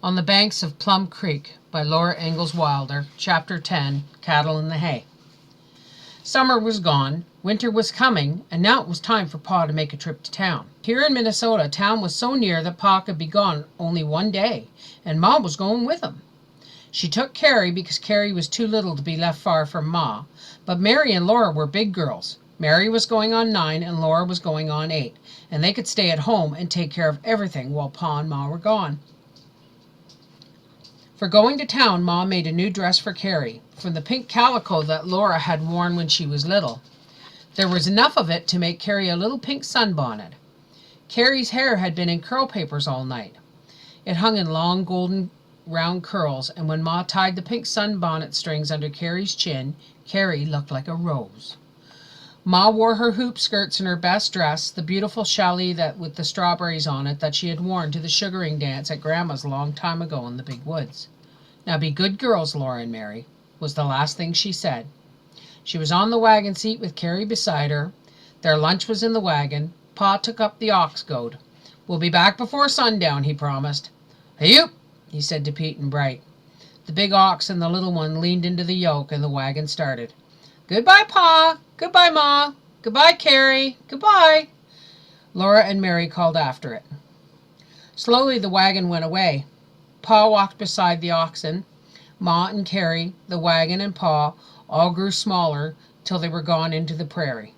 On the Banks of Plum Creek by Laura Ingalls Wilder, Chapter 10, Cattle in the Hay. Summer was gone, winter was coming, and now it was time for Pa to make a trip to town. Here in Minnesota, town was so near that Pa could be gone only one day, and Ma was going with him. She took Carrie because Carrie was too little to be left far from Ma, but Mary and Laura were big girls. Mary was going on 9 and Laura was going on 8, and they could stay at home and take care of everything while Pa and Ma were gone. For going to town, Ma made a new dress for Carrie, from the pink calico that Laura had worn when she was little. There was enough of it to make Carrie a little pink sunbonnet. Carrie's hair had been in curl papers all night. It hung in long golden round curls, and when Ma tied the pink sunbonnet strings under Carrie's chin, Carrie looked like a rose. Ma wore her hoop skirts and her best dress, the beautiful challis with the strawberries on it that she had worn to the sugaring dance at Grandma's long time ago in the big woods. "Now be good girls, Laura and Mary," was the last thing she said. She was on the wagon seat with Carrie beside her. Their lunch was in the wagon. Pa took up the ox goad. "We'll be back before sundown," he promised. "Whoop," he said to Pete and Bright. The big ox and the little one leaned into the yoke, and the wagon started. "Goodbye, Pa. Goodbye, Ma. Goodbye, Carrie. Goodbye," Laura and Mary called after it. Slowly the wagon went away. Pa walked beside the oxen. Ma and Carrie, the wagon, and Pa all grew smaller till they were gone into the prairie.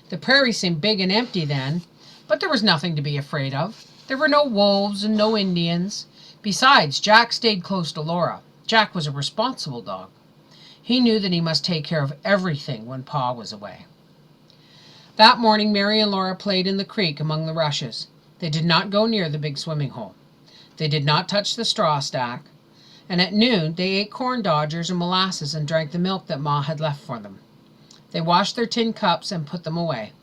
The prairie seemed big and empty then, but there was nothing to be afraid of. There were no wolves and no Indians. Besides, Jack stayed close to Laura. Jack was a responsible dog. He knew that he must take care of everything when Pa was away. That morning Mary and Laura played in the creek among the rushes. They did not go near the big swimming hole. They did not touch the straw stack. And at noon they ate corn dodgers and molasses and drank the milk that Ma had left for them. They washed their tin cups and put them away.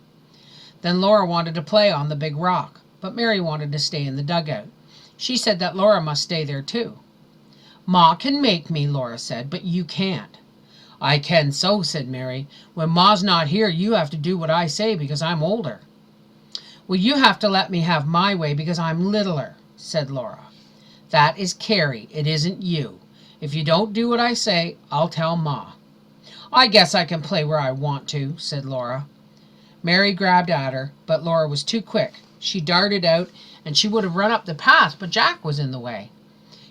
Then Laura wanted to play on the big rock, but Mary wanted to stay in the dugout. She said that Laura must stay there too. "Ma can make me," Laura said, "but you can't." "I can so," said Mary. "When Ma's not here, you have to do what I say because I'm older." "Well, you have to let me have my way because I'm littler," said Laura. "That is Carrie. It isn't you. If you don't do what I say, I'll tell Ma." "I guess I can play where I want to," said Laura. Mary grabbed at her, but Laura was too quick. She darted out, and she would have run up the path, but Jack was in the way.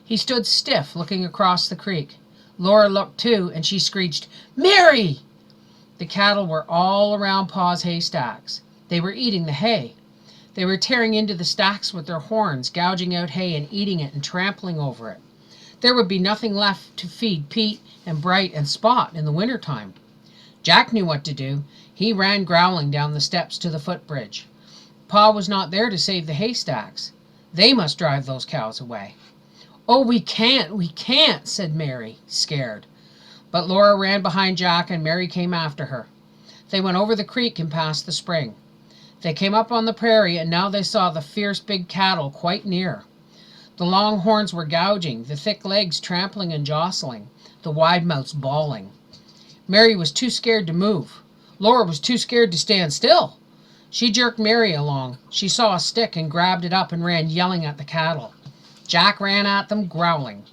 He stood stiff, looking across the creek. Laura looked too, and she screeched, "Mary!" The cattle were all around Pa's hay stacks. They were eating the hay. They were tearing into the stacks with their horns, gouging out hay and eating it and trampling over it. There would be nothing left to feed Pete and Bright and Spot in the winter time. Jack knew what to do. He ran growling down the steps to the footbridge. Pa was not there to save the haystacks. They must drive those cows away. "Oh, we can't," said Mary, scared. But Laura ran behind Jack and Mary came after her. They went over the creek and past the spring. They came up on the prairie, and now they saw the fierce big cattle quite near. The long horns were gouging, the thick legs trampling and jostling, the wide mouths bawling. Mary was too scared to move. Laura was too scared to stand still. She jerked Mary along. She saw a stick and grabbed it up and ran yelling at the cattle. Jack ran at them, growling.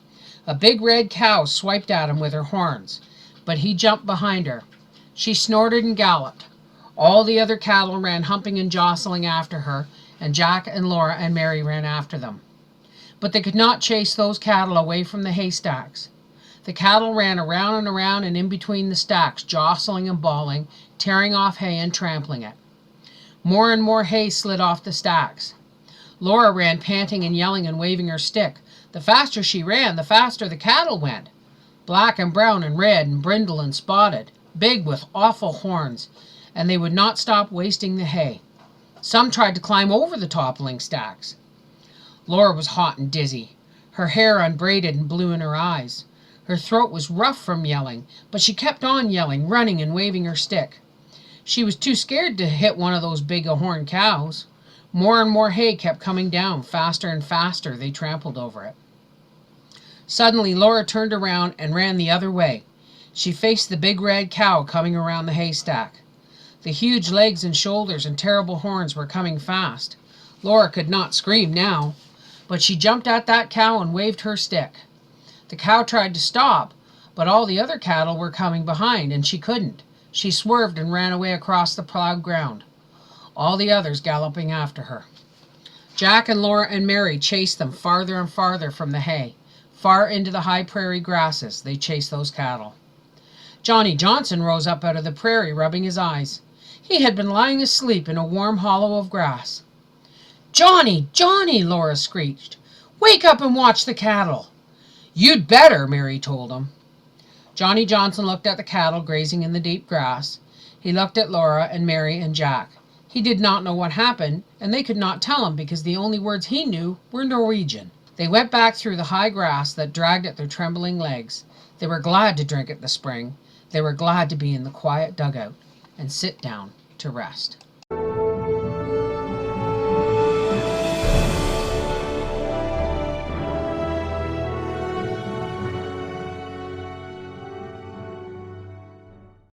A big red cow swiped at him with her horns, but he jumped behind her. She snorted and galloped. All the other cattle ran humping and jostling after her, and Jack and Laura and Mary ran after them. But they could not chase those cattle away from the haystacks. The cattle ran around and in between the stacks, jostling and bawling, tearing off hay and trampling it. More and more hay slid off the stacks. Laura ran panting and yelling and waving her stick. The faster she ran, the faster the cattle went. Black and brown and red and brindle and spotted, big with awful horns, and they would not stop wasting the hay. Some tried to climb over the toppling stacks. Laura was hot and dizzy. Her hair unbraided and blue in her eyes. Her throat was rough from yelling, but she kept on yelling, running and waving her stick. She was too scared to hit one of those big horned cows. More and more hay kept coming down, faster and faster. They trampled over it. Suddenly Laura turned around and ran the other way. She faced the big red cow coming around the haystack. The huge legs and shoulders and terrible horns were coming fast. Laura could not scream now. but she jumped at that cow and waved her stick. The cow tried to stop, but all the other cattle were coming behind, and she couldn't. She swerved and ran away across the plowed ground, all the others galloping after her. Jack and Laura and Mary chased them farther and farther from the hay. Far into the high prairie grasses they chased those cattle. Johnny Johnson rose up out of the prairie, rubbing his eyes. He had been lying asleep in a warm hollow of grass. "Johnny, Johnny!" Laura screeched. "Wake up and watch the cattle." "You'd better," Mary told him. Johnny Johnson looked at the cattle grazing in the deep grass. He looked at Laura and Mary and Jack. He did not know what happened, and they could not tell him because the only words he knew were Norwegian. They went back through the high grass that dragged at their trembling legs. They were glad to drink at the spring. They were glad to be in the quiet dugout and sit down to rest.